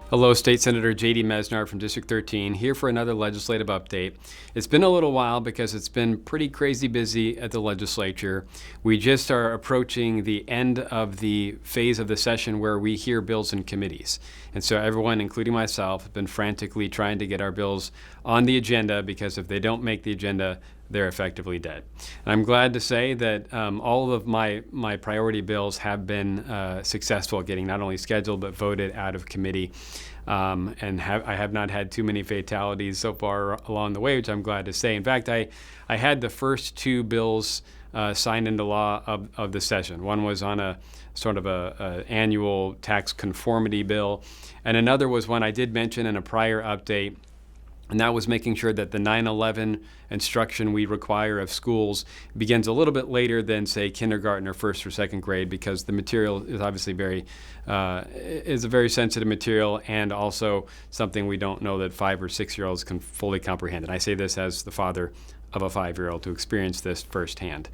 Hello, State Senator J.D. Mesnar from District 13, here for another legislative update. It's been a little while because it's been pretty crazy busy at the legislature. We just are approaching the end of the phase of the session where we hear bills in committees. And so everyone, including myself, have been frantically trying to get our bills on the agenda, because if they don't make the agenda, they're effectively dead. And I'm glad to say that all of my priority bills have been successful at getting not only scheduled but voted out of committee. I have not had too many fatalities so far along the way, which I'm glad to say. In fact, I had the first two bills signed into law of the session. One was on a sort of a annual tax conformity bill, and another was one I did mention in a prior update, and that was making sure that the 9/11 instruction we require of schools begins a little bit later than, say, kindergarten or first or second grade, because the material is obviously is a very sensitive material, and also something we don't know that 5 or 6-year-olds can fully comprehend. And I say this as the father of a 5-year-old to experience this firsthand.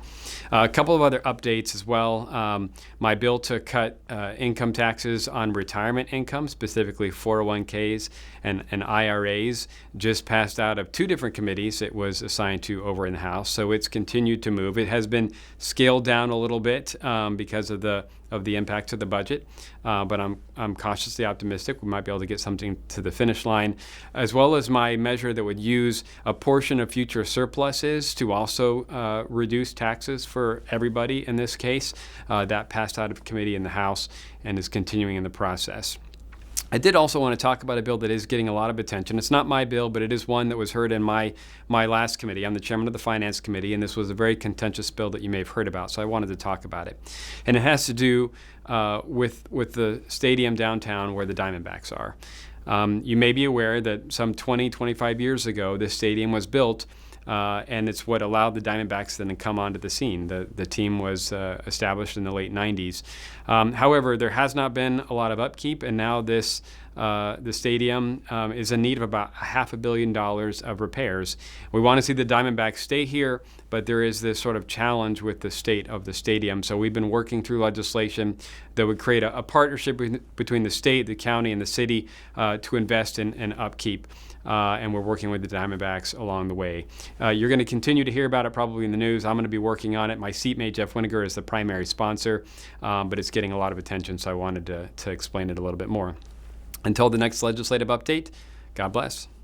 A couple of other updates as well. My bill to cut income taxes on retirement income, specifically 401ks and IRAs, just passed out of 2 different committees it was assigned to over in the House. So it's continued to move. It has been scaled down a little bit because of the impact to the budget, but I'm cautiously optimistic we might be able to get something to the finish line, as well as my measure that would use a portion of future surpluses to also reduce taxes for everybody in this case. That passed out of committee in the House and is continuing in the process. I did also want to talk about a bill that is getting a lot of attention. It's not my bill, but it is one that was heard in my last committee. I'm the chairman of the Finance Committee, and this was a very contentious bill that you may have heard about, so I wanted to talk about it. And it has to do with the stadium downtown where the Diamondbacks are. You may be aware that some 20, 25 years ago, this stadium was built, and it's what allowed the Diamondbacks then to come onto the scene. The team was established in the late 90s. However, there has not been a lot of upkeep, and now the stadium is in need of about $500 million of repairs. We want to see the Diamondbacks stay here, but there is this sort of challenge with the state of the stadium. So we've been working through legislation that would create a partnership between the state, the county, and the city to invest in upkeep. And we're working with the Diamondbacks along the way. You're going to continue to hear about it probably in the news. I'm going to be working on it. My seatmate, Jeff Winiger, is the primary sponsor, but it's getting a lot of attention, so I wanted to explain it a little bit more. Until the next legislative update, God bless.